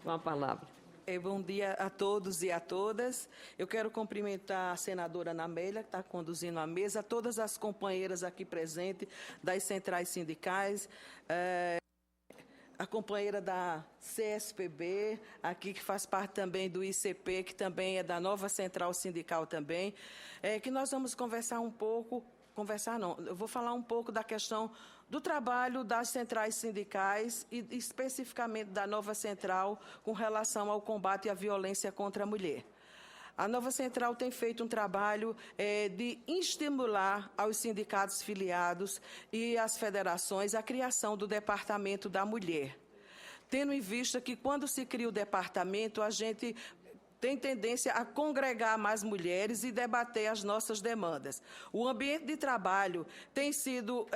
Com a palavra. Bom dia a todos e a todas. Eu quero cumprimentar a senadora Ana Amélia, que está conduzindo a mesa, todas as companheiras aqui presentes das centrais sindicais, a companheira da CSPB, aqui que faz parte também do ICP, que também é da nova central sindical também, que nós vamos conversar um pouco, eu vou falar um pouco da questão do trabalho das centrais sindicais e especificamente da nova central com relação ao combate à violência contra a mulher. A nova central tem feito um trabalho de estimular aos sindicatos filiados e às federações a criação do Departamento da Mulher. Tendo em vista que, quando se cria o departamento, a gente tem tendência a congregar mais mulheres e debater as nossas demandas. O ambiente de trabalho tem sido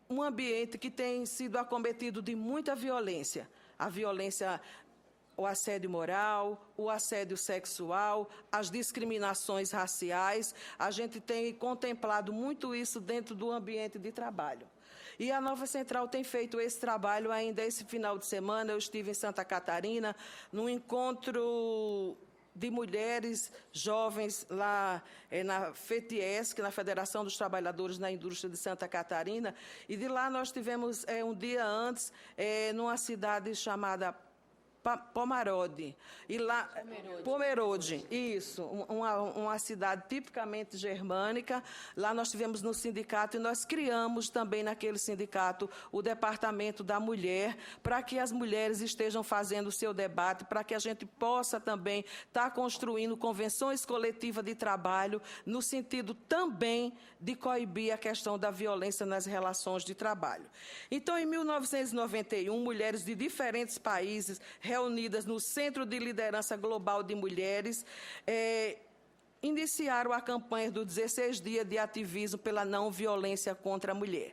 um ambiente que tem sido acometido de muita violência. A violência, o assédio moral, o assédio sexual, as discriminações raciais. A gente tem contemplado muito isso dentro do ambiente de trabalho. E a nova central tem feito esse trabalho ainda esse final de semana. Eu estive em Santa Catarina, num encontro de mulheres jovens lá na FETIESC, na Federação dos Trabalhadores na Indústria de Santa Catarina, e de lá nós tivemos um dia antes, numa cidade chamada Pomerode, e lá Pomerode, isso, uma cidade tipicamente germânica. Lá nós tivemos no sindicato e nós criamos também naquele sindicato o Departamento da Mulher, para que as mulheres estejam fazendo o seu debate, para que a gente possa também estar construindo convenções coletivas de trabalho, no sentido também de coibir a questão da violência nas relações de trabalho. Então, em 1991, mulheres de diferentes países reunidas no Centro de Liderança Global de Mulheres, iniciaram a campanha dos 16 dias de ativismo pela não violência contra a mulher.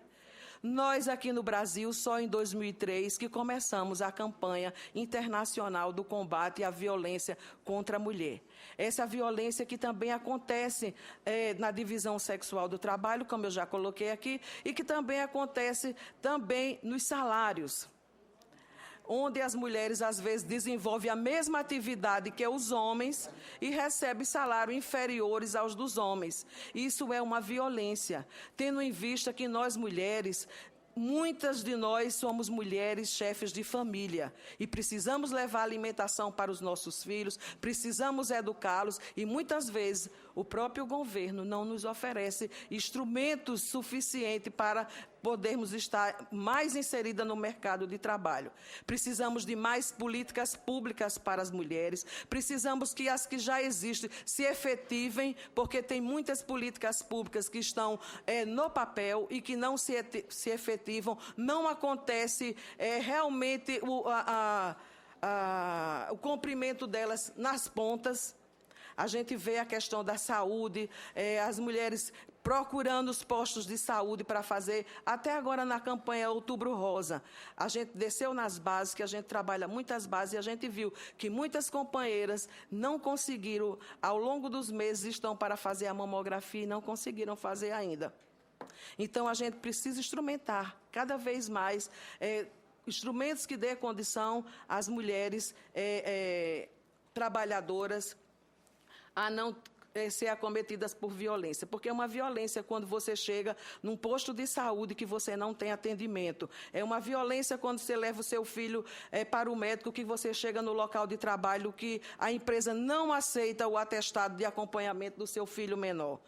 Nós, aqui no Brasil, só em 2003, que começamos a campanha internacional do combate à violência contra a mulher. Essa violência que também acontece na divisão sexual do trabalho, como eu já coloquei aqui, e que também acontece também nos salários, onde as mulheres, às vezes, desenvolvem a mesma atividade que os homens e recebem salários inferiores aos dos homens. Isso é uma violência, tendo em vista que nós, mulheres, muitas de nós somos mulheres chefes de família e precisamos levar alimentação para os nossos filhos, precisamos educá-los e, muitas vezes, o próprio governo não nos oferece instrumentos suficientes para podermos estar mais inserida no mercado de trabalho. Precisamos de mais políticas públicas para as mulheres, precisamos que as que já existem se efetivem, porque tem muitas políticas públicas que estão no papel e que não se efetivam, não acontece realmente o cumprimento delas nas pontas. A gente vê a questão da saúde, as mulheres procurando os postos de saúde para fazer, até agora na campanha Outubro Rosa. A gente desceu nas bases, que a gente trabalha muitas bases, e a gente viu que muitas companheiras não conseguiram, ao longo dos meses, estão para fazer a mamografia e não conseguiram fazer ainda. Então, a gente precisa instrumentar cada vez mais instrumentos que dê condição às mulheres trabalhadoras a não ser acometidas por violência, porque é uma violência quando você chega num posto de saúde que você não tem atendimento, é uma violência quando você leva o seu filho para o médico, que você chega no local de trabalho que a empresa não aceita o atestado de acompanhamento do seu filho menor.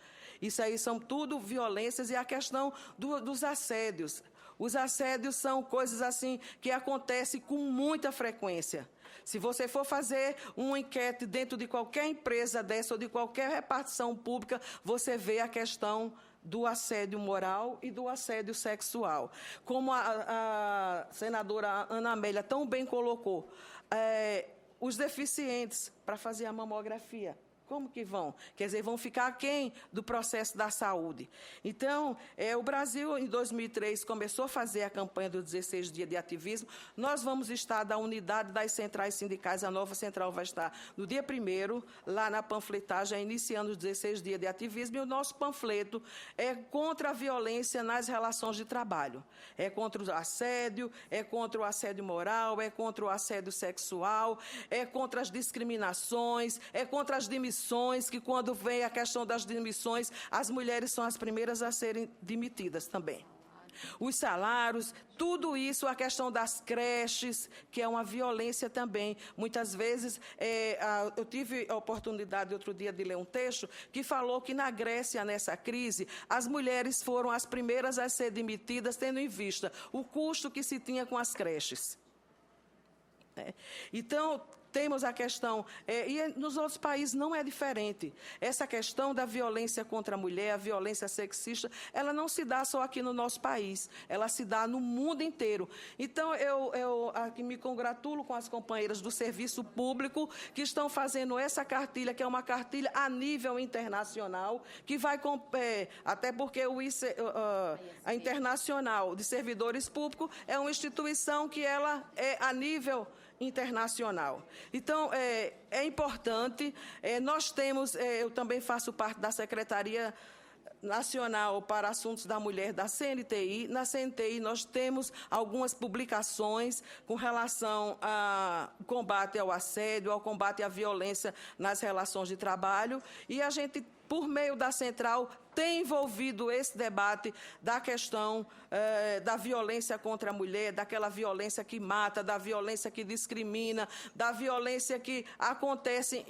Isso aí são tudo violências, e a questão dos assédios. Os assédios são coisas assim que acontecem com muita frequência. Se você for fazer uma enquete dentro de qualquer empresa dessa ou de qualquer repartição pública, você vê a questão do assédio moral e do assédio sexual. Como a senadora Ana Amélia tão bem colocou, os deficientes para fazer a mamografia. Como que vão? Quer dizer, vão ficar aquém do processo da saúde. Então, o Brasil, em 2003, começou a fazer a campanha dos 16 dias de ativismo. Nós vamos estar da unidade das centrais sindicais, a nova central vai estar no dia 1º, lá na panfletagem, iniciando os 16 dias de ativismo, e o nosso panfleto é contra a violência nas relações de trabalho. É contra o assédio, é contra o assédio moral, é contra o assédio sexual, é contra as discriminações, é contra as demissões, que quando vem a questão das demissões, as mulheres são as primeiras a serem demitidas também. Os salários, tudo isso, a questão das creches, que é uma violência também. Muitas vezes, eu tive a oportunidade outro dia de ler um texto que falou que na Grécia, nessa crise, as mulheres foram as primeiras a ser demitidas, tendo em vista o custo que se tinha com as creches. Então, temos a questão, e nos outros países não é diferente. Essa questão da violência contra a mulher, a violência sexista, ela não se dá só aqui no nosso país, ela se dá no mundo inteiro. Então, eu aqui me congratulo com as companheiras do serviço público que estão fazendo essa cartilha, que é uma cartilha a nível internacional, que vai, até porque a Internacional de Servidores Públicos é uma instituição que ela é a nível internacional. Então, é importante, nós temos, eu também faço parte da Secretaria Nacional para Assuntos da Mulher da CNTI. Na CNTI, nós temos algumas publicações com relação ao combate ao assédio, ao combate à violência nas relações de trabalho, e a gente, por meio da central, tem envolvido esse debate da questão da violência contra a mulher, daquela violência que mata, da violência que discrimina, da violência que acontece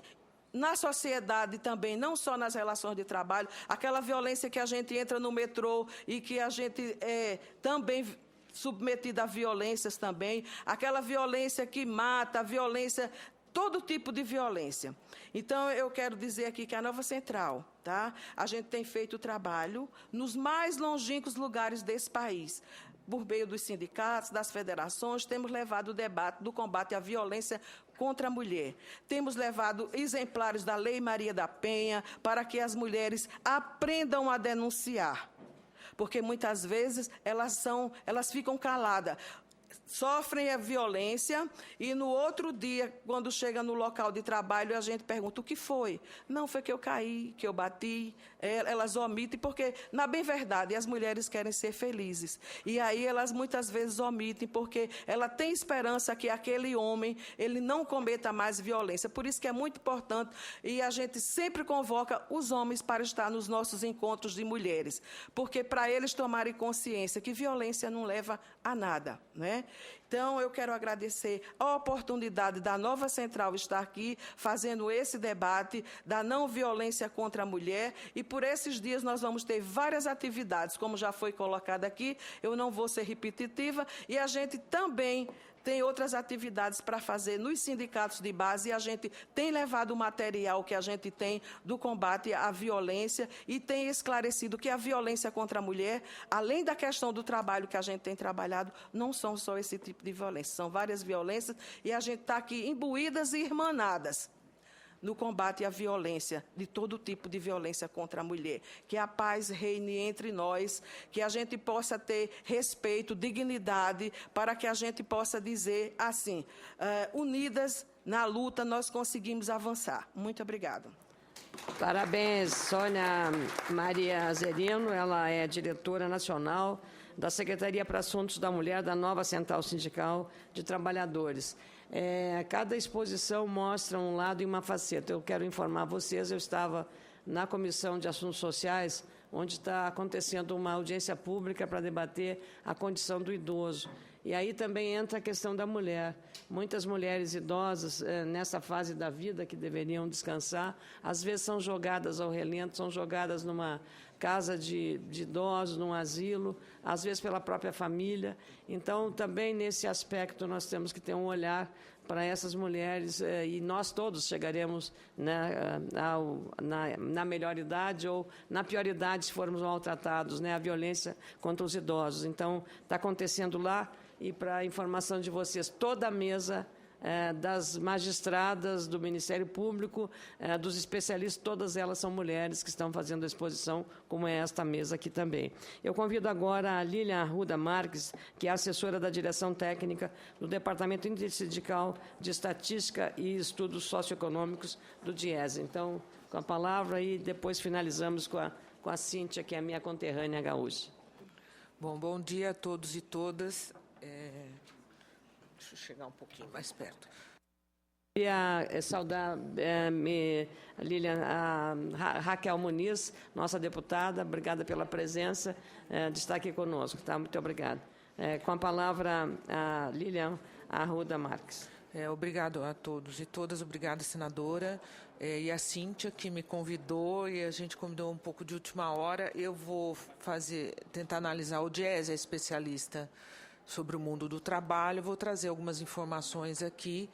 na sociedade também, não só nas relações de trabalho, aquela violência que a gente entra no metrô e que a gente também submetida a violências também, aquela violência que mata, a violência, todo tipo de violência. Então, eu quero dizer aqui que a nova central, tá? A gente tem feito trabalho nos mais longínquos lugares desse país. Por meio dos sindicatos, das federações, temos levado o debate do combate à violência contra a mulher. Temos levado exemplares da Lei Maria da Penha para que as mulheres aprendam a denunciar. Porque muitas vezes elas ficam caladas. Sofrem a violência e no outro dia, quando chega no local de trabalho, a gente pergunta: o que foi? Não, foi que eu caí, que eu bati. Elas omitem, porque, na bem verdade, as mulheres querem ser felizes. E aí elas muitas vezes omitem, porque ela tem esperança que aquele homem, ele não cometa mais violência. Por isso que é muito importante, e a gente sempre convoca os homens para estar nos nossos encontros de mulheres, porque para eles tomarem consciência que violência não leva a nada, né? Então, eu quero agradecer a oportunidade da nova central estar aqui, fazendo esse debate da não violência contra a mulher, e por esses dias nós vamos ter várias atividades, como já foi colocado aqui, eu não vou ser repetitiva, e a gente também tem outras atividades para fazer nos sindicatos de base, e a gente tem levado o material que a gente tem do combate à violência e tem esclarecido que a violência contra a mulher, além da questão do trabalho que a gente tem trabalhado, não são só esse tipo de violência, são várias violências, e a gente está aqui imbuídas e irmanadas no combate à violência, de todo tipo de violência contra a mulher. Que a paz reine entre nós, que a gente possa ter respeito, dignidade, para que a gente possa dizer assim, unidas na luta nós conseguimos avançar. Muito obrigada. Parabéns, Sônia Maria Azerino, ela é diretora nacional da Secretaria para Assuntos da Mulher da nova Central Sindical de Trabalhadores. Cada exposição mostra um lado e uma faceta. Eu quero informar vocês, eu estava na Comissão de Assuntos Sociais, onde está acontecendo uma audiência pública para debater a condição do idoso. E aí também entra a questão da mulher. Muitas mulheres idosas, nessa fase da vida que deveriam descansar, às vezes são jogadas ao relento, são jogadas numa casa de idosos, num asilo, às vezes pela própria família. Então, também nesse aspecto, nós temos que ter um olhar para essas mulheres, e nós todos chegaremos, né, na melhor idade ou na pior idade se formos maltratados, né, a violência contra os idosos. Então, está acontecendo lá, e para a informação de vocês, toda a mesa das magistradas, do Ministério Público, dos especialistas, todas elas são mulheres que estão fazendo a exposição, como é esta mesa aqui também. Eu convido agora a Lilian Arruda Marques, que é assessora da Direção Técnica do Departamento Intersindical de Estatística e Estudos Socioeconômicos do DIESE. Então, com a palavra, e depois finalizamos com a Cíntia, que é a minha conterrânea gaúcha. Bom dia a todos e todas. Deixa eu chegar um pouquinho mais perto. Queria saudar, Lilian, a Raquel Muniz, nossa deputada. Obrigada pela presença, de estar aqui conosco. Tá? Muito obrigada. Com a palavra, a Lilian Arruda Marques. Obrigado a todos e todas. Obrigada, senadora. E a Cíntia, que me convidou, e a gente convidou um pouco de última hora. Eu vou tentar analisar. O DIESE é especialista sobre o mundo do trabalho. Vou trazer algumas informações aqui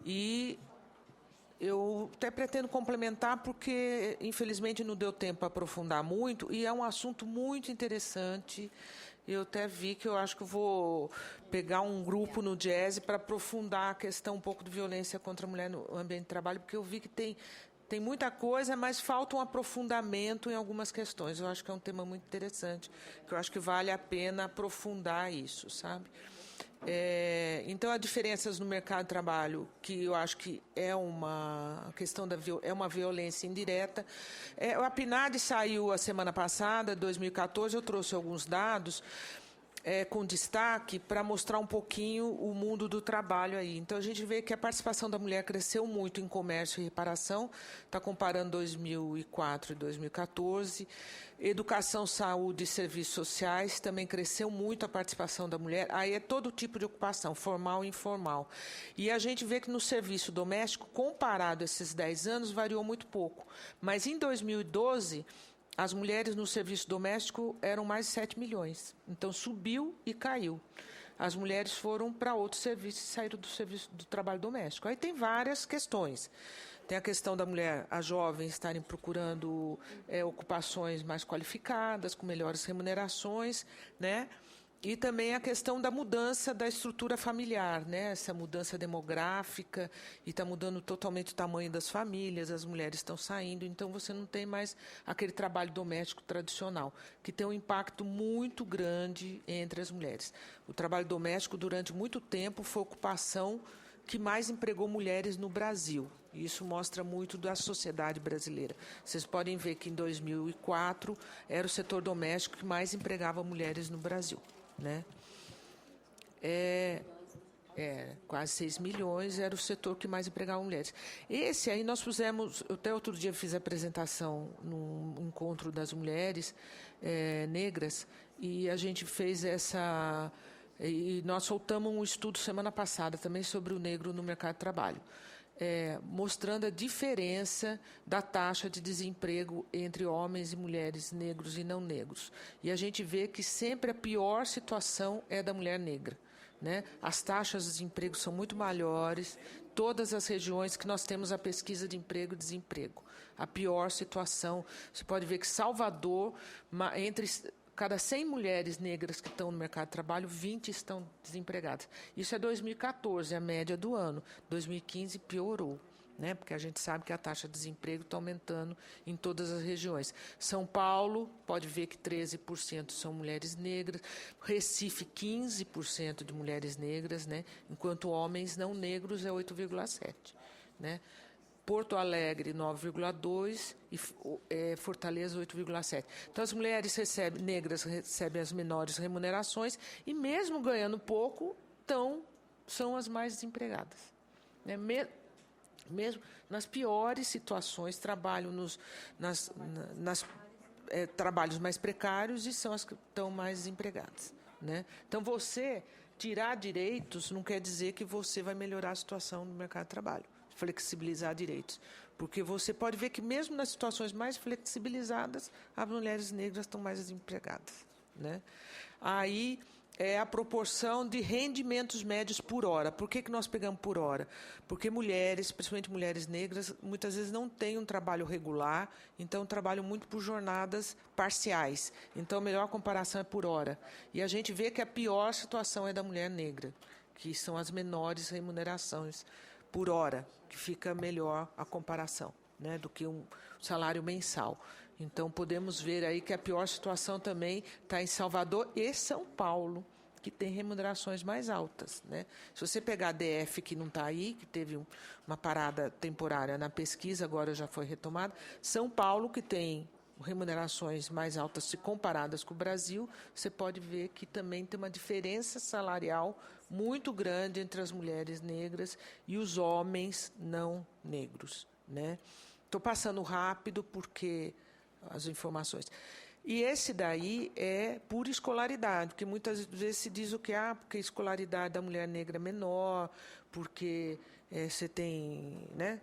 e eu até pretendo complementar porque, infelizmente, não deu tempo para aprofundar muito e é um assunto muito interessante. Eu até vi que eu acho que eu vou pegar um grupo no DIESE para aprofundar a questão um pouco de violência contra a mulher no ambiente de trabalho, porque eu vi que tem muita coisa, mas falta um aprofundamento em algumas questões. Eu acho que é um tema muito interessante, que eu acho que vale a pena aprofundar isso, sabe? Então, há diferenças no mercado de trabalho, que eu acho que é uma questão é uma violência indireta. A PNAD saiu a semana passada, 2014, eu trouxe alguns dados com destaque para mostrar um pouquinho o mundo do trabalho aí. Então, a gente vê que a participação da mulher cresceu muito em comércio e reparação, está comparando 2004 e 2014. Educação, saúde e serviços sociais, também cresceu muito a participação da mulher. Aí é todo tipo de ocupação, formal e informal. E a gente vê que no serviço doméstico, comparado a esses 10 anos, variou muito pouco. Mas em 2012... as mulheres no serviço doméstico eram mais de 7 milhões. Então, subiu e caiu. As mulheres foram para outros serviços e saíram do serviço do trabalho doméstico. Aí tem várias questões. Tem a questão da mulher, as jovens estarem procurando ocupações mais qualificadas, com melhores remunerações, né? E também a questão da mudança da estrutura familiar, né? Essa mudança demográfica, e está mudando totalmente o tamanho das famílias, as mulheres estão saindo, então você não tem mais aquele trabalho doméstico tradicional, que tem um impacto muito grande entre as mulheres. O trabalho doméstico, durante muito tempo, foi a ocupação que mais empregou mulheres no Brasil. E isso mostra muito da sociedade brasileira. Vocês podem ver que em 2004 era o setor doméstico que mais empregava mulheres no Brasil. Né? Quase 6 milhões era o setor que mais empregava mulheres. Esse aí nós fizemos, até outro dia fiz a apresentação num encontro das mulheres negras, e a gente fez e nós soltamos um estudo semana passada também sobre o negro no mercado de trabalho. Mostrando a diferença da taxa de desemprego entre homens e mulheres negros e não negros. E a gente vê que sempre a pior situação é da mulher negra. Né? As taxas de desemprego são muito maiores, todas as regiões que nós temos a pesquisa de emprego e desemprego. A pior situação, você pode ver que Salvador, entre cada 100 mulheres negras que estão no mercado de trabalho, 20 estão desempregadas. Isso é 2014, a média do ano. 2015 piorou, né? Porque a gente sabe que a taxa de desemprego está aumentando em todas as regiões. São Paulo, pode ver que 13% são mulheres negras. Recife, 15% de mulheres negras, né? Enquanto homens não negros é 8,7%. Né? Porto Alegre, 9,2% e Fortaleza, 8,7%. Então, as mulheres negras recebem as menores remunerações e, mesmo ganhando pouco, são as mais desempregadas. Né? Mesmo nas piores situações, trabalham trabalhos mais precários e são as que estão mais desempregadas. Né? Então, você tirar direitos não quer dizer que você vai melhorar a situação no mercado de trabalho. Flexibilizar direitos. Porque você pode ver que, mesmo nas situações mais flexibilizadas, as mulheres negras estão mais desempregadas. Né? Aí é a proporção de rendimentos médios por hora. Por que nós pegamos por hora? Porque mulheres, principalmente mulheres negras, muitas vezes não têm um trabalho regular, então trabalham muito por jornadas parciais. Então, a melhor comparação é por hora. E a gente vê que a pior situação é da mulher negra, que são as menores remunerações por hora, que fica melhor a comparação, né, do que um salário mensal. Então, podemos ver aí que a pior situação também está em Salvador e São Paulo, que tem remunerações mais altas, né? Se você pegar a DF, que não está aí, que teve uma parada temporária na pesquisa, agora já foi retomada, São Paulo, que tem remunerações mais altas se comparadas com o Brasil, você pode ver que também tem uma diferença salarial muito grande entre as mulheres negras e os homens não negros, né? Estou passando rápido porque as informações. E esse daí é por escolaridade, porque muitas vezes se diz o que porque a escolaridade da mulher negra é menor, porque você tem, né,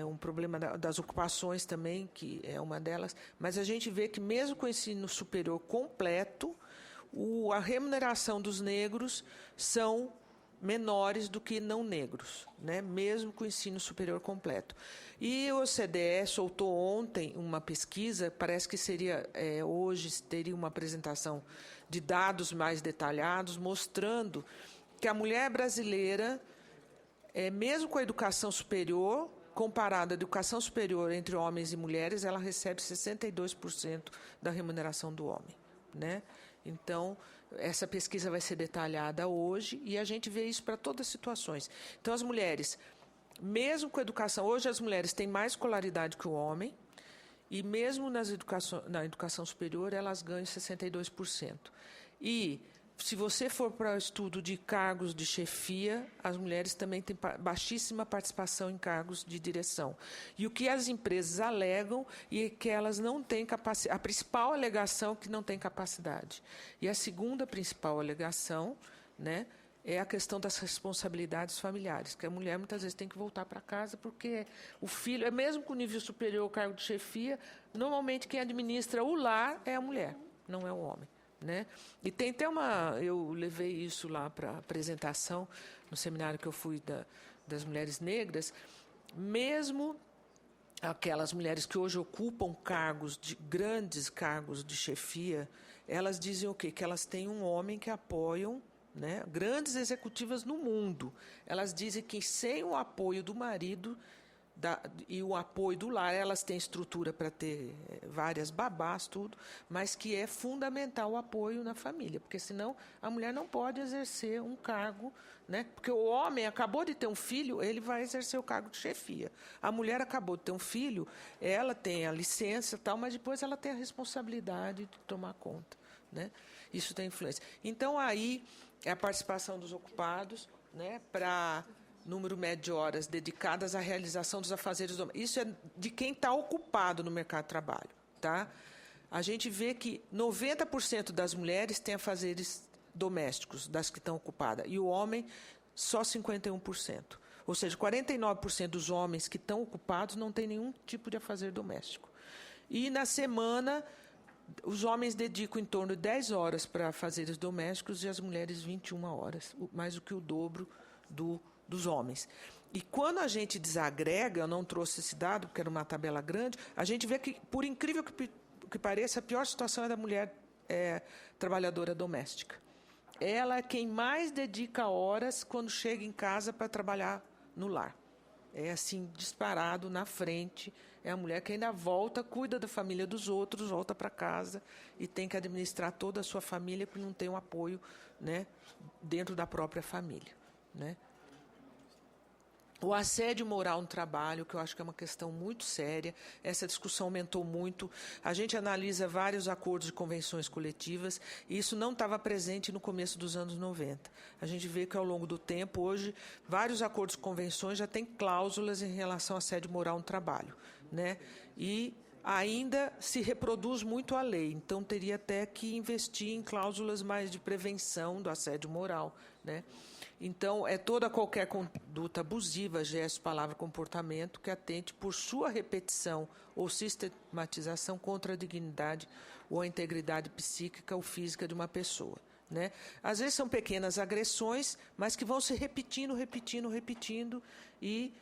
um problema das ocupações também, que é uma delas, mas a gente vê que mesmo com o ensino superior completo, a remuneração dos negros são menores do que não negros, né? Mesmo com o ensino superior completo. E o OCDE soltou ontem uma pesquisa, parece que seria hoje teria uma apresentação de dados mais detalhados, mostrando que a mulher brasileira, mesmo com a educação superior, comparada à educação superior entre homens e mulheres, ela recebe 62% da remuneração do homem, né? Então, essa pesquisa vai ser detalhada hoje e a gente vê isso para todas as situações. Então, as mulheres, mesmo com a educação, hoje as mulheres têm mais escolaridade que o homem e mesmo na educação superior elas ganham 62%. E se você for para o estudo de cargos de chefia, as mulheres também têm baixíssima participação em cargos de direção. E o que as empresas alegam é que elas não têm capacidade. A principal alegação é que não têm capacidade. E a segunda principal alegação, né, é a questão das responsabilidades familiares, que a mulher muitas vezes tem que voltar para casa porque o filho, mesmo com nível superior ao cargo de chefia, normalmente quem administra o lar é a mulher, não é o homem, né? E tem até eu levei isso lá para apresentação no seminário que eu fui das mulheres negras, mesmo aquelas mulheres que hoje ocupam grandes cargos de chefia, elas dizem o quê? Que elas têm um homem que apoiam, né? Grandes executivas no mundo. Elas dizem que sem o apoio do marido e o apoio do lar, elas têm estrutura para ter várias babás, tudo, mas que é fundamental o apoio na família, porque senão a mulher não pode exercer um cargo, né? Porque o homem acabou de ter um filho, ele vai exercer o cargo de chefia. A mulher acabou de ter um filho, ela tem a licença e tal, mas depois ela tem a responsabilidade de tomar conta, né? Isso tem influência. Então, aí é a participação dos ocupados, né, para número médio de horas dedicadas à realização dos afazeres domésticos. Isso é de quem está ocupado no mercado de trabalho, tá? A gente vê que 90% das mulheres têm afazeres domésticos, das que estão ocupadas, e o homem só 51%. Ou seja, 49% dos homens que estão ocupados não têm nenhum tipo de afazer doméstico. E na semana, os homens dedicam em torno de 10 horas para afazeres domésticos e as mulheres 21 horas, mais do que o dobro dos homens. E quando a gente desagrega, eu não trouxe esse dado, porque era uma tabela grande, a gente vê que, por incrível que pareça, a pior situação é da mulher trabalhadora doméstica. Ela é quem mais dedica horas quando chega em casa para trabalhar no lar. É assim, disparado na frente. É a mulher que ainda volta, cuida da família dos outros, volta para casa e tem que administrar toda a sua família porque não tem um apoio, né, dentro da própria família, né? O assédio moral no trabalho, que eu acho que é uma questão muito séria, essa discussão aumentou muito. A gente analisa vários acordos e convenções coletivas, e isso não estava presente no começo dos anos 90. A gente vê que, ao longo do tempo, hoje, vários acordos e convenções já têm cláusulas em relação ao assédio moral no trabalho, né? E ainda se reproduz muito a lei, então teria até que investir em cláusulas mais de prevenção do assédio moral, né? Então, qualquer conduta abusiva, gesto, palavra, comportamento que atente por sua repetição ou sistematização contra a dignidade ou a integridade psíquica ou física de uma pessoa, né? Às vezes são pequenas agressões, mas que vão se repetindo e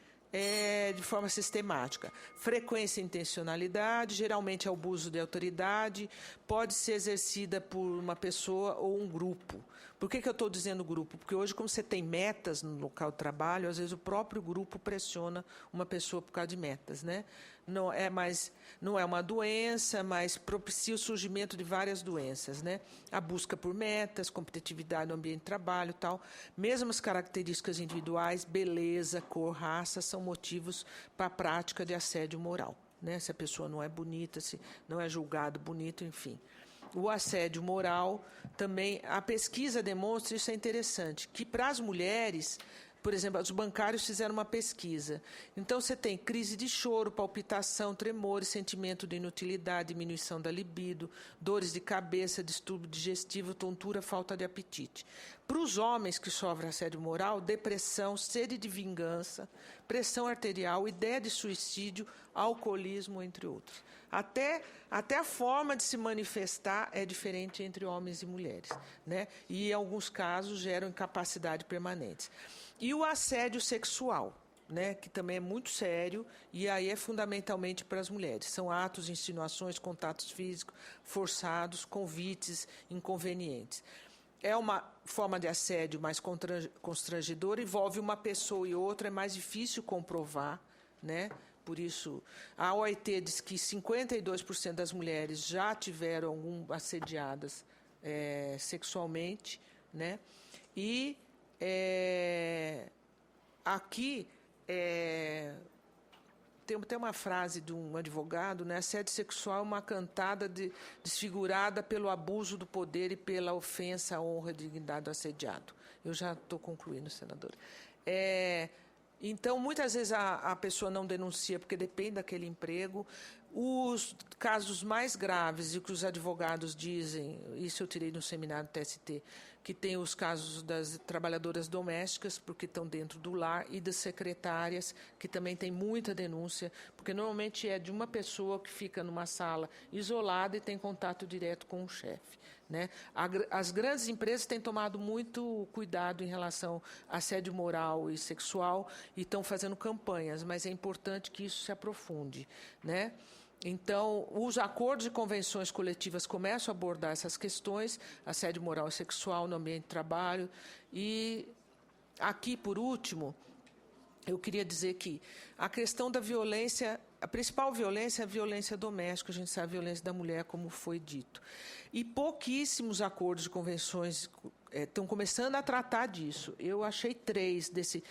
de forma sistemática. Frequência e intencionalidade, geralmente é abuso de autoridade, pode ser exercida por uma pessoa ou um grupo. Por que eu estou dizendo grupo? Porque hoje, como você tem metas no local de trabalho, às vezes o próprio grupo pressiona uma pessoa por causa de metas, né? Não é uma doença, mas propicia o surgimento de várias doenças, né? A busca por metas, competitividade no ambiente de trabalho, tal. Mesmo as características individuais, beleza, cor, raça, são motivos para a prática de assédio moral, né? Se a pessoa não é bonita, se não é julgado bonito, enfim. O assédio moral também, a pesquisa demonstra, isso é interessante, que para as mulheres, por exemplo, os bancários fizeram uma pesquisa. Então, você tem crise de choro, palpitação, tremores, sentimento de inutilidade, diminuição da libido, dores de cabeça, distúrbio digestivo, tontura, falta de apetite. Para os homens que sofrem assédio moral, depressão, sede de vingança, pressão arterial, ideia de suicídio, alcoolismo, entre outros. Até a forma de se manifestar é diferente entre homens e mulheres, né? E, em alguns casos, geram incapacidade permanente. E o assédio sexual, né, que também é muito sério, e aí é fundamentalmente para as mulheres. São atos, insinuações, contatos físicos forçados, convites inconvenientes. É uma forma de assédio mais constrangedora, envolve uma pessoa e outra, é mais difícil comprovar, né? Por isso, a OIT diz que 52% das mulheres já tiveram assediadas sexualmente, né? E aqui tem uma frase de um advogado, né? Assédio sexual é uma cantada desfigurada pelo abuso do poder e pela ofensa à honra e dignidade do assediado. Eu já estou concluindo, senadora. Então, muitas vezes a pessoa não denuncia porque depende daquele emprego. Os casos mais graves, e que os advogados dizem, isso eu tirei no seminário do TST, que tem os casos das trabalhadoras domésticas, porque estão dentro do lar, e das secretárias, que também tem muita denúncia, porque normalmente é de uma pessoa que fica numa sala isolada e tem contato direto com o chefe, né? As grandes empresas têm tomado muito cuidado em relação a assédio moral e sexual e estão fazendo campanhas, mas é importante que isso se aprofunde, né? Então, os acordos e convenções coletivas começam a abordar essas questões, assédio moral e sexual no ambiente de trabalho. E aqui, por último, eu queria dizer que a questão da violência, a principal violência é a violência doméstica, a gente sabe a violência da mulher, como foi dito. E pouquíssimos acordos e convenções estão começando a tratar disso. Eu achei 3 desse.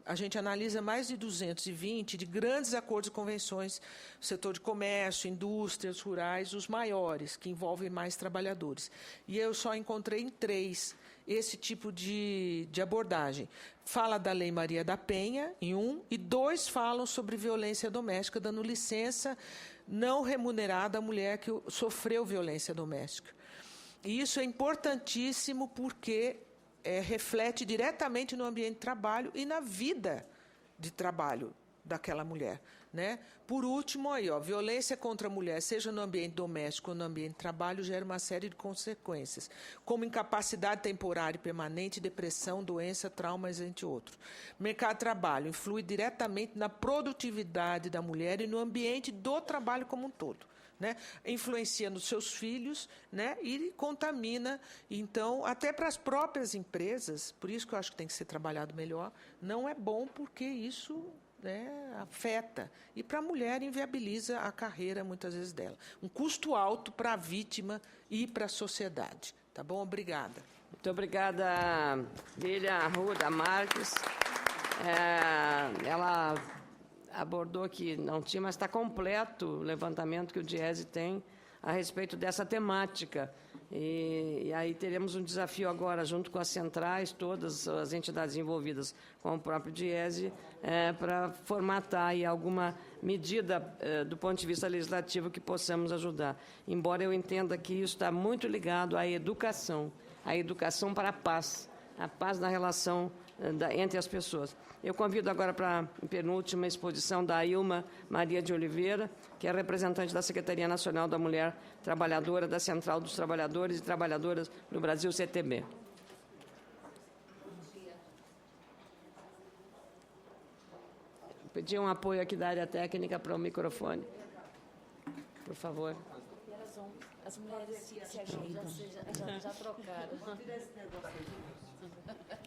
A gente analisa mais de 220 de grandes acordos e convenções, setor de comércio, indústrias rurais, os maiores, que envolvem mais trabalhadores. E eu só encontrei em 3 esse tipo de abordagem. Fala da Lei Maria da Penha, em 1, e 2 falam sobre violência doméstica, dando licença não remunerada à mulher que sofreu violência doméstica. E isso é importantíssimo porque reflete diretamente no ambiente de trabalho e na vida de trabalho daquela mulher, né? Por último, aí, violência contra a mulher, seja no ambiente doméstico ou no ambiente de trabalho, gera uma série de consequências, como incapacidade temporária e permanente, depressão, doença, traumas, entre outros. Mercado de trabalho influi diretamente na produtividade da mulher e no ambiente do trabalho como um todo, né? Influencia nos seus filhos, né? E contamina, então, até para as próprias empresas, por isso que eu acho que tem que ser trabalhado melhor, não é bom porque isso, né, afeta. E para a mulher inviabiliza a carreira, muitas vezes, dela. Um custo alto para a vítima e para a sociedade. Tá bom? Obrigada. Muito obrigada, Lília Arruda Marques. Ela abordou que não tinha, mas está completo o levantamento que o DIESE tem a respeito dessa temática. E aí teremos um desafio agora, junto com as centrais, todas as entidades envolvidas com o próprio DIESE, para formatar aí alguma medida do ponto de vista legislativo que possamos ajudar. Embora eu entenda que isso está muito ligado à educação para a paz na relação entre as pessoas. Eu convido agora para a penúltima exposição da Ilma Maria de Oliveira, que é representante da Secretaria Nacional da Mulher Trabalhadora, da Central dos Trabalhadores e Trabalhadoras do Brasil, CTB. Vou pedir um apoio aqui da área técnica para o microfone. Por favor. As mulheres se ajudam, já trocaram.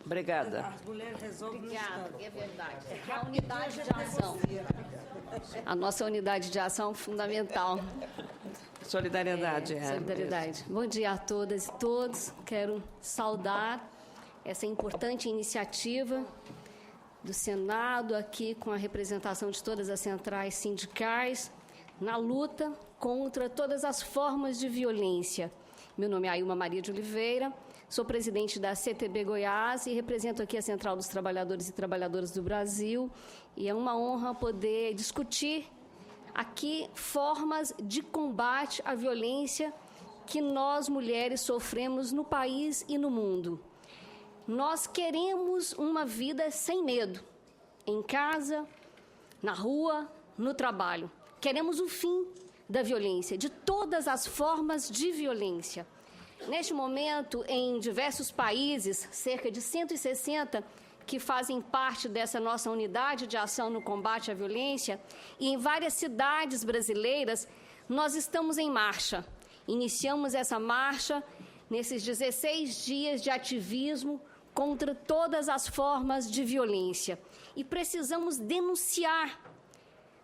Obrigada. As mulheres resolvem. Obrigada, é verdade. A unidade de ação. A nossa unidade de ação é fundamental. Solidariedade. Solidariedade. Bom dia a todas e todos. Quero saudar essa importante iniciativa do Senado, aqui com a representação de todas as centrais sindicais, na luta contra todas as formas de violência. Meu nome é Ailma Maria de Oliveira, sou presidente da CTB Goiás e represento aqui a Central dos Trabalhadores e Trabalhadoras do Brasil, e é uma honra poder discutir aqui formas de combate à violência que nós, mulheres, sofremos no país e no mundo. Nós queremos uma vida sem medo, em casa, na rua, no trabalho. Queremos o fim da violência, de todas as formas de violência. Neste momento, em diversos países, cerca de 160 que fazem parte dessa nossa unidade de ação no combate à violência, e em várias cidades brasileiras, nós estamos em marcha. Iniciamos essa marcha nesses 16 dias de ativismo contra todas as formas de violência. E precisamos denunciar,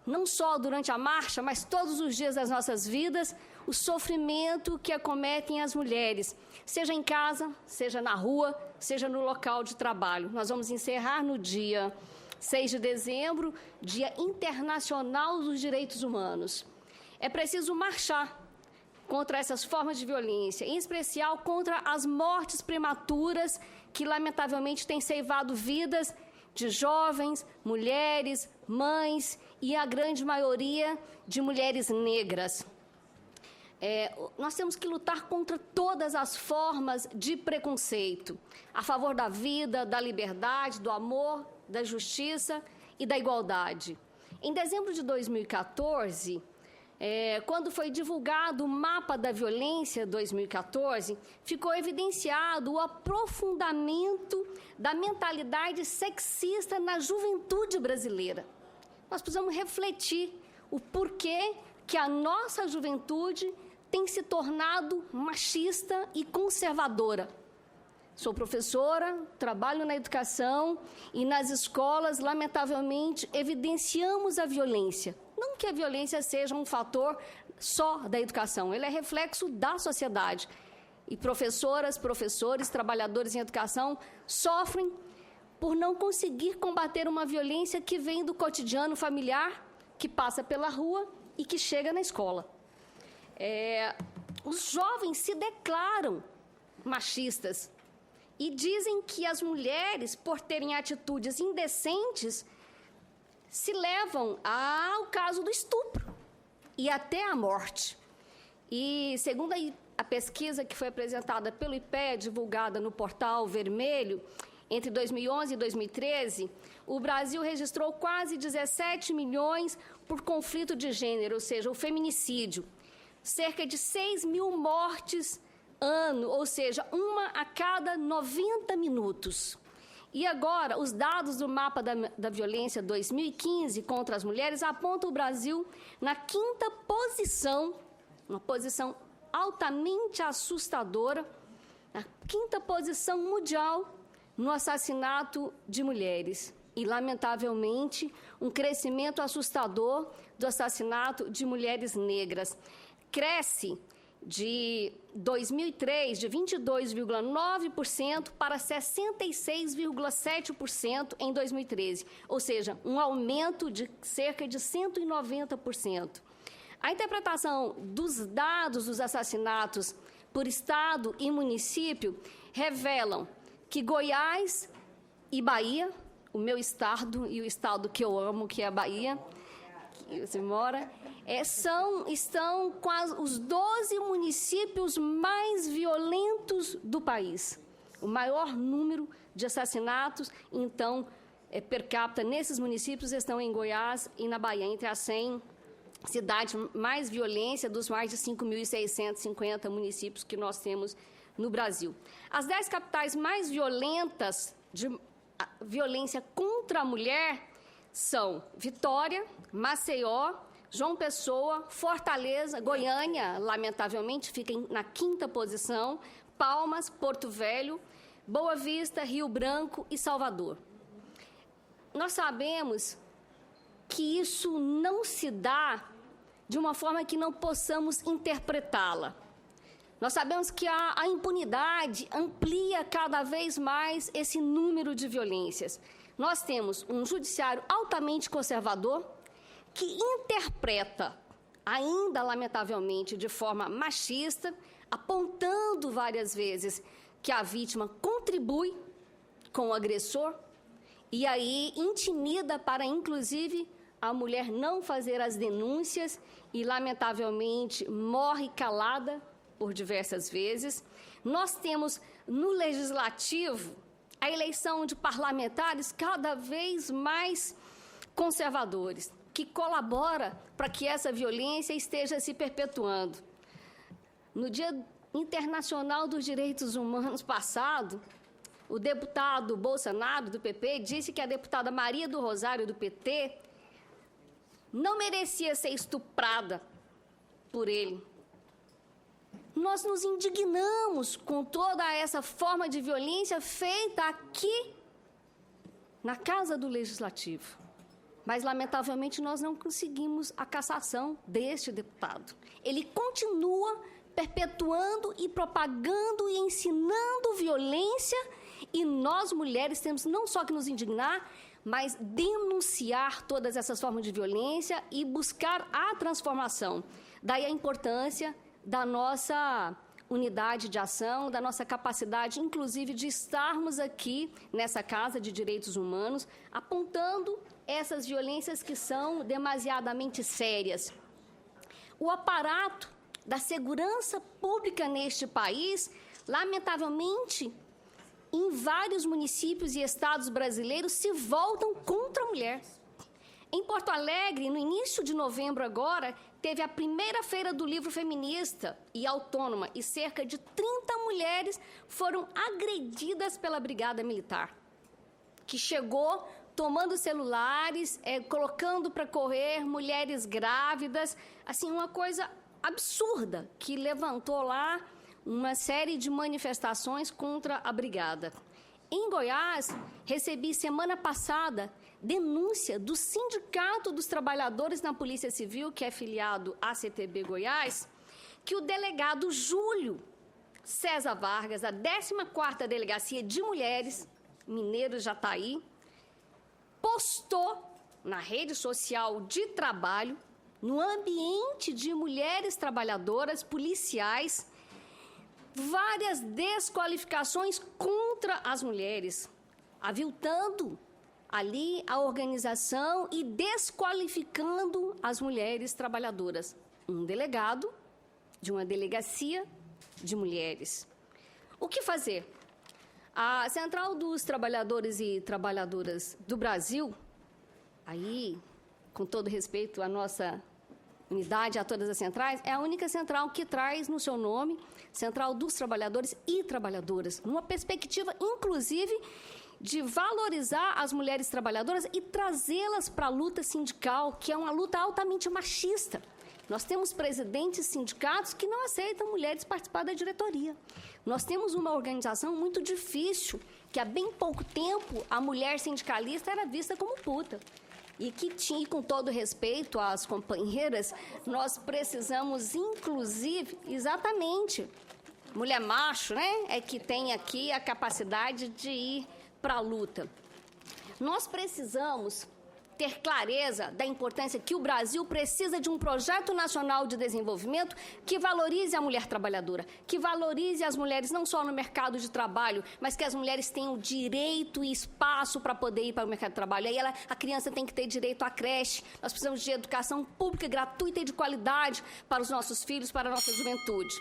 não só durante a marcha, mas todos os dias das nossas vidas, o sofrimento que acometem as mulheres, seja em casa, seja na rua, seja no local de trabalho. Nós vamos encerrar no dia 6 de dezembro, Dia Internacional dos Direitos Humanos. É preciso marchar contra essas formas de violência, em especial contra as mortes prematuras que, lamentavelmente, têm ceifado vidas de jovens, mulheres, mães e a grande maioria de mulheres negras. Nós temos que lutar contra todas as formas de preconceito, a favor da vida, da liberdade, do amor, da justiça e da igualdade. Em dezembro de 2014, quando foi divulgado o Mapa da Violência 2014, ficou evidenciado o aprofundamento da mentalidade sexista na juventude brasileira. Nós precisamos refletir o porquê que a nossa juventude tem se tornado machista e conservadora. Sou professora, trabalho na educação e nas escolas, lamentavelmente, evidenciamos a violência. Não que a violência seja um fator só da educação, ele é reflexo da sociedade. E professoras, professores, trabalhadores em educação sofrem por não conseguir combater uma violência que vem do cotidiano familiar, que passa pela rua e que chega na escola. Os jovens se declaram machistas e dizem que as mulheres, por terem atitudes indecentes, se levam ao caso do estupro e até à morte. E, segundo a pesquisa que foi apresentada pelo IPEA, divulgada no Portal Vermelho, entre 2011 e 2013, o Brasil registrou quase 17 milhões por conflito de gênero, ou seja, o feminicídio. Cerca de 6 mil mortes ano, ou seja, uma a cada 90 minutos. E agora, os dados do Mapa da Violência 2015 contra as mulheres apontam o Brasil na 5ª posição, uma posição altamente assustadora, na 5ª posição mundial no assassinato de mulheres. E, lamentavelmente, um crescimento assustador do assassinato de mulheres negras. Cresce de 2003, de 22,9% para 66,7% em 2013, ou seja, um aumento de cerca de 190%. A interpretação dos dados dos assassinatos por estado e município revelam que Goiás e Bahia, o meu estado e o estado que eu amo, que é a Bahia, que você mora, estão com os 12 municípios mais violentos do país. O maior número de assassinatos, então, per capita nesses municípios estão em Goiás e na Bahia, entre as 100 cidades mais violência dos mais de 5.650 municípios que nós temos no Brasil. As 10 capitais mais violentas de violência contra a mulher são Vitória, Maceió, João Pessoa, Fortaleza, Goiânia, lamentavelmente, fica na 5ª posição, Palmas, Porto Velho, Boa Vista, Rio Branco e Salvador. Nós sabemos que isso não se dá de uma forma que não possamos interpretá-la. Nós sabemos que a impunidade amplia cada vez mais esse número de violências. Nós temos um judiciário altamente conservador que interpreta, ainda lamentavelmente de forma machista, apontando várias vezes que a vítima contribui com o agressor e aí intimida para, inclusive, a mulher não fazer as denúncias e, lamentavelmente, morre calada por diversas vezes. Nós temos no Legislativo a eleição de parlamentares cada vez mais conservadores, que colabora para que essa violência esteja se perpetuando. No Dia Internacional dos Direitos Humanos passado, o deputado Bolsonaro, do PP, disse que a deputada Maria do Rosário, do PT, não merecia ser estuprada por ele. Nós nos indignamos com toda essa forma de violência feita aqui na Casa do Legislativo. Mas, lamentavelmente, nós não conseguimos a cassação deste deputado. Ele continua perpetuando e propagando e ensinando violência, e nós, mulheres, temos não só que nos indignar, mas denunciar todas essas formas de violência e buscar a transformação. Daí a importância da nossa unidade de ação, da nossa capacidade, inclusive, de estarmos aqui nessa Casa de Direitos Humanos, apontando essas violências que são demasiadamente sérias. O aparato da segurança pública neste país, lamentavelmente, em vários municípios e estados brasileiros, se voltam contra a mulher. Em Porto Alegre, no início de novembro agora, teve a primeira feira do livro feminista e autônoma e cerca de 30 mulheres foram agredidas pela Brigada Militar, que chegou tomando celulares, colocando para correr mulheres grávidas, assim, uma coisa absurda, que levantou lá uma série de manifestações contra a Brigada. Em Goiás, recebi semana passada denúncia do Sindicato dos Trabalhadores na Polícia Civil, que é filiado à CTB Goiás, que o delegado Júlio César Vargas, da 14ª Delegacia de Mulheres, Mineiro Jataí, postou na rede social de trabalho, no ambiente de mulheres trabalhadoras, policiais, várias desqualificações contra as mulheres, aviltando ali a organização e desqualificando as mulheres trabalhadoras. Um delegado de uma delegacia de mulheres. O que fazer? A Central dos Trabalhadores e Trabalhadoras do Brasil, aí, com todo respeito à nossa unidade, a todas as centrais, é a única central que traz no seu nome Central dos Trabalhadores e Trabalhadoras, numa perspectiva, inclusive, de valorizar as mulheres trabalhadoras e trazê-las para a luta sindical, que é uma luta altamente machista. Nós temos presidentes sindicatos que não aceitam mulheres participar da diretoria. Nós temos uma organização muito difícil, que há bem pouco tempo a mulher sindicalista era vista como puta. E que tinha, com todo respeito às companheiras, nós precisamos, inclusive, exatamente, mulher macho, né, é que tem aqui a capacidade de ir para a luta. Nós precisamos ter clareza da importância que o Brasil precisa de um projeto nacional de desenvolvimento que valorize a mulher trabalhadora, que valorize as mulheres não só no mercado de trabalho, mas que as mulheres tenham direito e espaço para poder ir para o mercado de trabalho. Aí a criança tem que ter direito à creche. Nós precisamos de educação pública, gratuita e de qualidade para os nossos filhos, para a nossa juventude.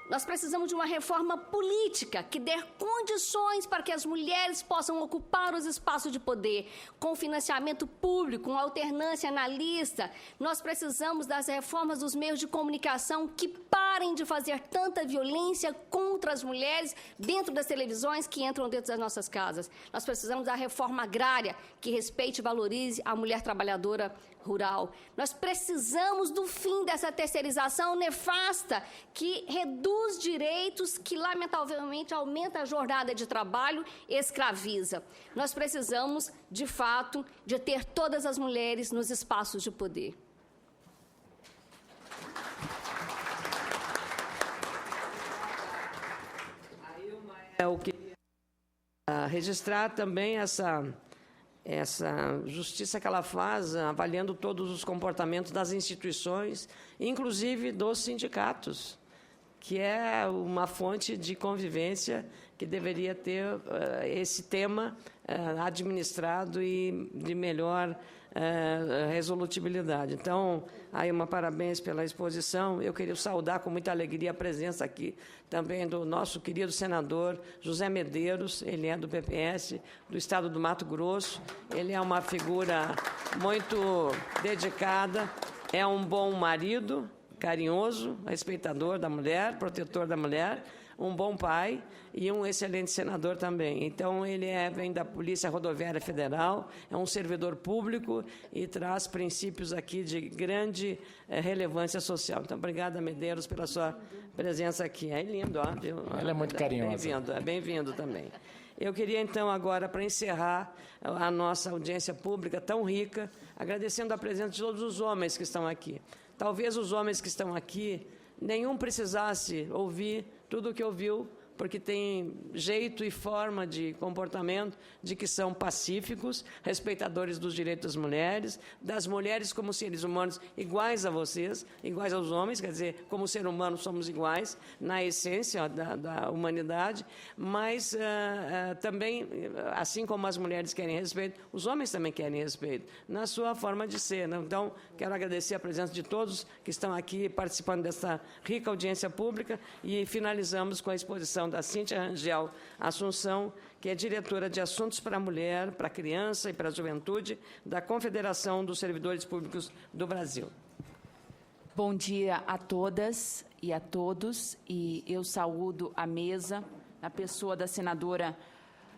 Nós precisamos de uma reforma política que dê condições para que as mulheres possam ocupar os espaços de poder, com financiamento público, com alternância na lista. Nós precisamos das reformas dos meios de comunicação que parem de fazer tanta violência contra as mulheres dentro das televisões que entram dentro das nossas casas. Nós precisamos da reforma agrária que respeite e valorize a mulher trabalhadora rural. Nós precisamos do fim dessa terceirização nefasta que reduz direitos, que lamentavelmente aumenta a jornada de trabalho e escraviza. Nós precisamos, de fato, de ter todas as mulheres nos espaços de poder. Eu queria registrar também essa justiça que ela faz, avaliando todos os comportamentos das instituições, inclusive dos sindicatos, que é uma fonte de convivência que deveria ter esse tema administrado e de melhor resolutibilidade. Então, aí parabéns pela exposição. Eu queria saudar com muita alegria a presença aqui também do nosso querido senador José Medeiros, ele é do PPS, do estado do Mato Grosso, ele é uma figura muito dedicada, é um bom marido, carinhoso, respeitador da mulher, protetor da mulher, um bom pai e um excelente senador também. Então, ele vem da Polícia Rodoviária Federal, é um servidor público e traz princípios aqui de grande relevância social. Então, obrigada, Medeiros, pela sua presença aqui. É lindo, ó. Viu? Ela é muito carinhosa. Bem-vindo, bem-vindo também. Eu queria, então, agora, para encerrar a nossa audiência pública tão rica, agradecendo a presença de todos os homens que estão aqui. Talvez os homens que estão aqui, nenhum precisasse ouvir tudo o que ouviu, porque tem jeito e forma de comportamento de que são pacíficos, respeitadores dos direitos das mulheres como seres humanos iguais a vocês, iguais aos homens, quer dizer, como ser humano somos iguais na essência da humanidade, mas também, assim como as mulheres querem respeito, os homens também querem respeito, na sua forma de ser. Então, quero agradecer a presença de todos que estão aqui participando dessa rica audiência pública e finalizamos com a exposição da Cíntia Rangel Assunção, que é diretora de Assuntos para a Mulher, para a Criança e para a Juventude, da Confederação dos Servidores Públicos do Brasil. Bom dia a todas e a todos, e eu saúdo a mesa, na pessoa da senadora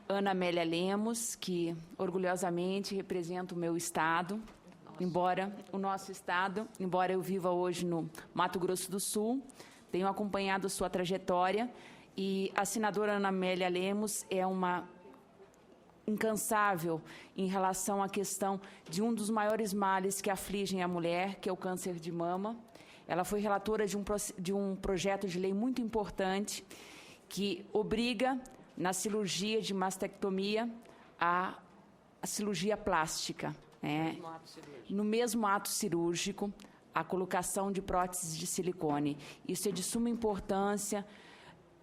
Ana Amélia Lemos, que orgulhosamente representa o meu estado, embora eu viva hoje no Mato Grosso do Sul, tenho acompanhado sua trajetória. E a senadora Ana Amélia Lemos é uma incansável em relação à questão de um dos maiores males que afligem a mulher, que é o câncer de mama. Ela foi relatora de um projeto de lei muito importante que obriga, na cirurgia de mastectomia, a cirurgia plástica. No mesmo ato cirúrgico, a colocação de próteses de silicone. Isso é de suma importância.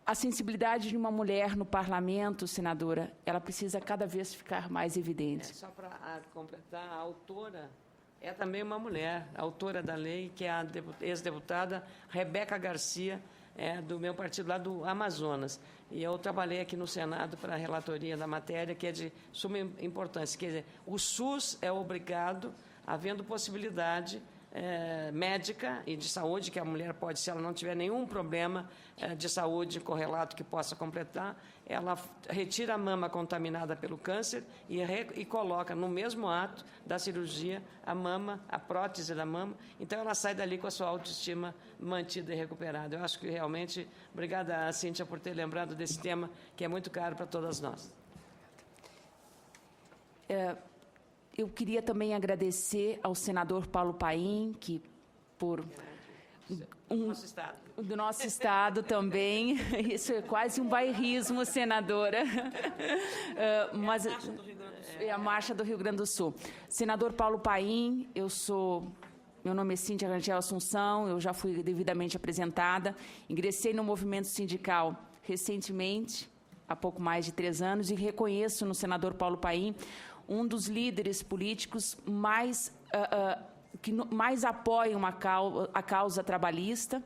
A sensibilidade de uma mulher no parlamento, senadora, ela precisa cada vez ficar mais evidente. Só para completar, a autora é também uma mulher, a autora da lei, que é a ex-deputada Rebeca Garcia, do meu partido lá do Amazonas. E eu trabalhei aqui no Senado para a relatoria da matéria, que é de suma importância. Quer dizer, o SUS é obrigado, havendo possibilidade médica e de saúde, que a mulher pode, se ela não tiver nenhum problema de saúde correlato que possa completar, ela retira a mama contaminada pelo câncer e coloca no mesmo ato da cirurgia a prótese da mama, então ela sai dali com a sua autoestima mantida e recuperada. Eu acho que realmente, obrigada, Cíntia, por ter lembrado desse tema que é muito caro para todas nós. Eu queria também agradecer ao senador Paulo Paim, que do nosso estado também. Isso é quase um bairrismo, senadora. Mas é a Marcha do Rio Grande do Sul. Senador Paulo Paim, meu nome é Cíntia Rangel Assunção, eu já fui devidamente apresentada. Ingressei no movimento sindical recentemente, há pouco mais de 3 anos, e reconheço no senador Paulo Paim um dos líderes políticos que mais apoiam a causa trabalhista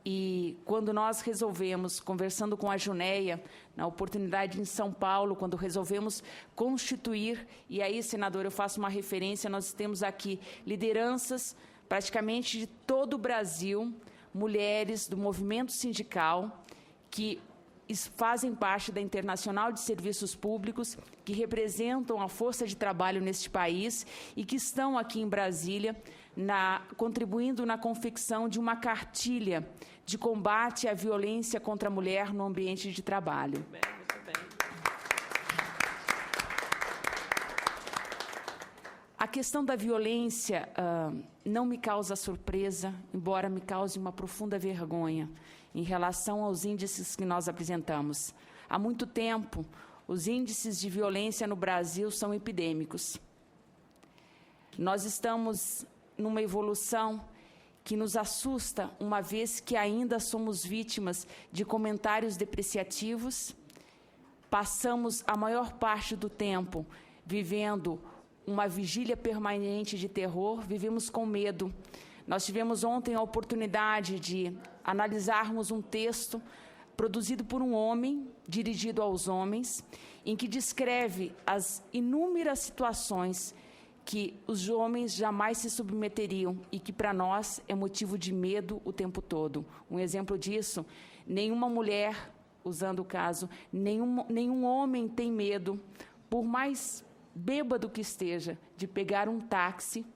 E quando nós resolvemos, conversando com a Junéia, na oportunidade em São Paulo, quando resolvemos constituir, e aí, senador, eu faço uma referência, nós temos aqui lideranças praticamente de todo o Brasil, mulheres do movimento sindical, que fazem parte da Internacional de Serviços Públicos, que representam a força de trabalho neste país e que estão aqui em Brasília, contribuindo na confecção de uma cartilha de combate à violência contra a mulher no ambiente de trabalho. Muito bem. A questão da violência não me causa surpresa, embora me cause uma profunda vergonha em relação aos índices que nós apresentamos. Há muito tempo, os índices de violência no Brasil são epidêmicos. Nós estamos numa evolução que nos assusta, uma vez que ainda somos vítimas de comentários depreciativos, passamos a maior parte do tempo vivendo uma vigília permanente de terror, vivemos com medo. Nós tivemos ontem a oportunidade de analisarmos um texto produzido por um homem, dirigido aos homens, em que descreve as inúmeras situações que os homens jamais se submeteriam e que, para nós, é motivo de medo o tempo todo. Um exemplo disso, nenhuma mulher, usando o caso, nenhum homem tem medo, por mais bêbado que esteja, de pegar um táxi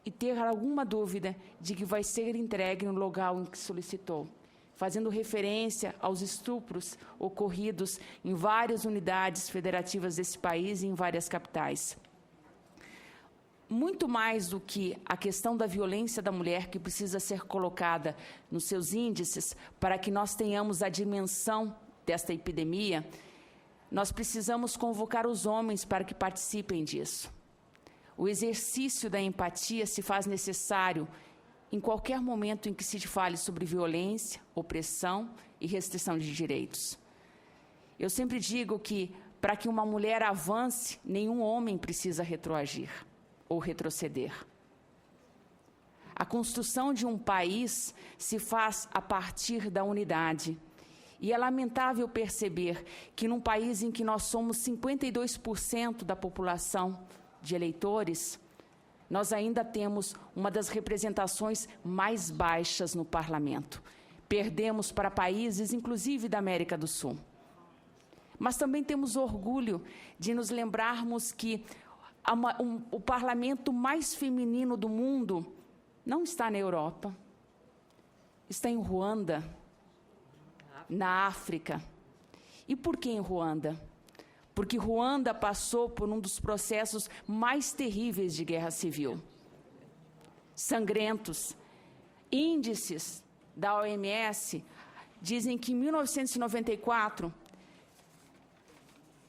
e ter alguma dúvida de que vai ser entregue no local em que solicitou, fazendo referência aos estupros ocorridos em várias unidades federativas desse país e em várias capitais. Muito mais do que a questão da violência da mulher, que precisa ser colocada nos seus índices para que nós tenhamos a dimensão desta epidemia, nós precisamos convocar os homens para que participem disso. O exercício da empatia se faz necessário em qualquer momento em que se fale sobre violência, opressão e restrição de direitos. Eu sempre digo que, para que uma mulher avance, nenhum homem precisa retroagir ou retroceder. A construção de um país se faz a partir da unidade. E é lamentável perceber que, num país em que nós somos 52% da população de eleitores, nós ainda temos uma das representações mais baixas no parlamento. Perdemos para países, inclusive da América do Sul. Mas também temos orgulho de nos lembrarmos que o parlamento mais feminino do mundo não está na Europa, está em Ruanda, na África. E por que em Ruanda? Porque Ruanda passou por um dos processos mais terríveis de guerra civil. Sangrentos. Índices da OMS dizem que em 1994,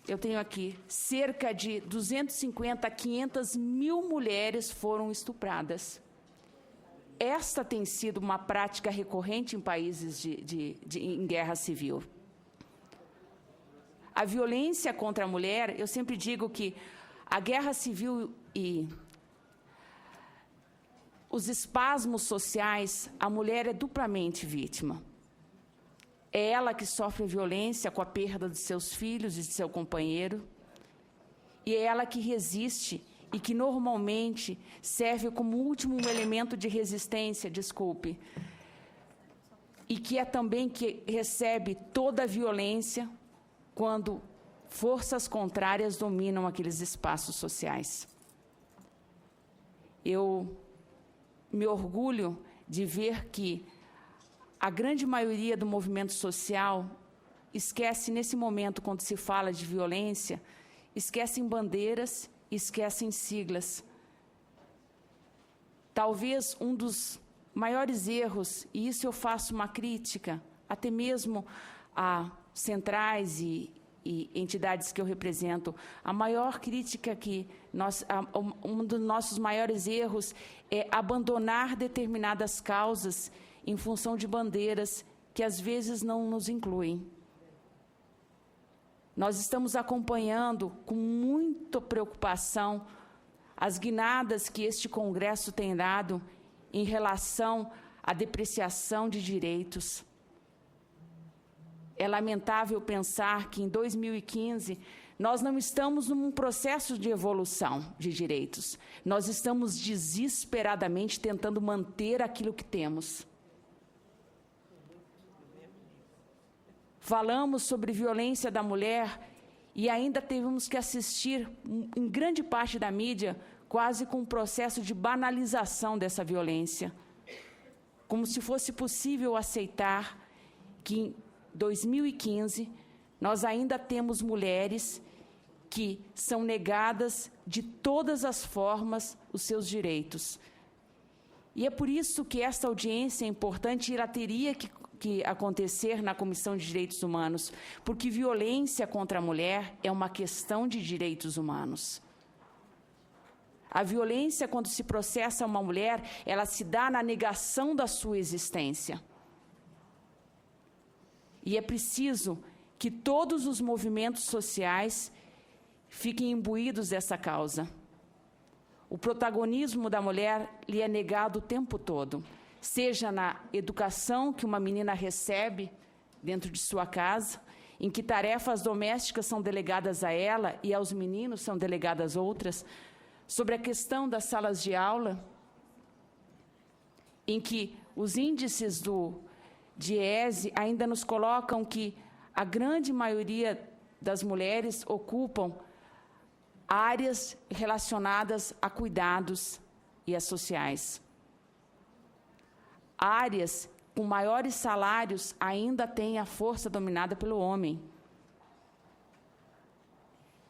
eu tenho aqui, cerca de 250 a 500 mil mulheres foram estupradas. Esta tem sido uma prática recorrente em países em guerra civil. A violência contra a mulher, eu sempre digo que a guerra civil e os espasmos sociais, a mulher é duplamente vítima. É ela que sofre violência com a perda de seus filhos e de seu companheiro, e é ela que resiste e que normalmente serve como último elemento de resistência, e que é também que recebe toda a violência quando forças contrárias dominam aqueles espaços sociais. Eu me orgulho de ver que a grande maioria do movimento social esquece, nesse momento, quando se fala de violência, esquecem bandeiras, esquecem siglas. Talvez um dos maiores erros, e isso eu faço uma crítica, até mesmo a centrais e entidades que eu represento, a maior crítica que um dos nossos maiores erros é abandonar determinadas causas em função de bandeiras que às vezes não nos incluem. Nós estamos acompanhando com muita preocupação as guinadas que este Congresso tem dado em relação a depreciação de direitos. É lamentável pensar que, em 2015, nós não estamos num processo de evolução de direitos. Nós estamos desesperadamente tentando manter aquilo que temos. Falamos sobre violência da mulher e ainda tivemos que assistir, em grande parte da mídia, quase com um processo de banalização dessa violência. Como se fosse possível aceitar que, em 2015, nós ainda temos mulheres que são negadas de todas as formas os seus direitos. E é por isso que esta audiência é importante e ela teria que acontecer na Comissão de Direitos Humanos, porque violência contra a mulher é uma questão de direitos humanos. A violência, quando se processa uma mulher, ela se dá na negação da sua existência. E é preciso que todos os movimentos sociais fiquem imbuídos dessa causa. O protagonismo da mulher lhe é negado o tempo todo, seja na educação que uma menina recebe dentro de sua casa, em que tarefas domésticas são delegadas a ela e aos meninos são delegadas outras, sobre a questão das salas de aula, em que os índices do DIEESE ainda nos colocam que a grande maioria das mulheres ocupam áreas relacionadas a cuidados e a sociais. Áreas com maiores salários ainda têm a força dominada pelo homem.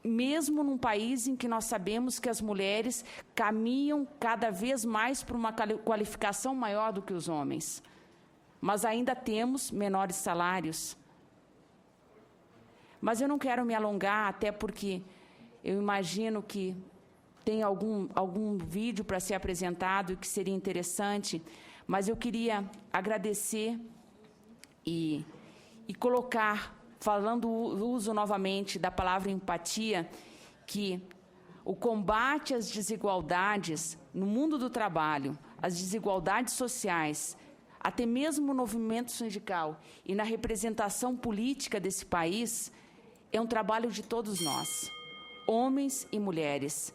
Mesmo num país em que nós sabemos que as mulheres caminham cada vez mais para uma qualificação maior do que os homens, mas ainda temos menores salários. Mas eu não quero me alongar, até porque eu imagino que tem algum vídeo para ser apresentado e que seria interessante, mas eu queria agradecer e colocar, falando o uso novamente da palavra empatia, que o combate às desigualdades no mundo do trabalho, as desigualdades sociais, até mesmo no movimento sindical e na representação política desse país, é um trabalho de todos nós, homens e mulheres.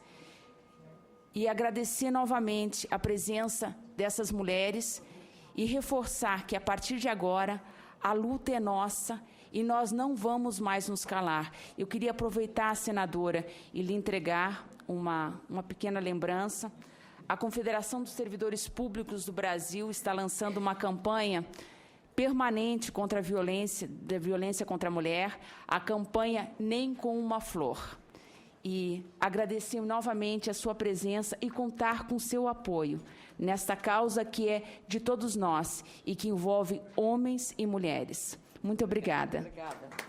E agradecer novamente a presença dessas mulheres e reforçar que, a partir de agora, a luta é nossa e nós não vamos mais nos calar. Eu queria aproveitar, senadora, e lhe entregar uma pequena lembrança. A Confederação dos Servidores Públicos do Brasil está lançando uma campanha permanente contra a violência contra a mulher, a campanha Nem com uma Flor. E agradecer novamente a sua presença e contar com seu apoio nesta causa que é de todos nós e que envolve homens e mulheres. Muito obrigada. Obrigada.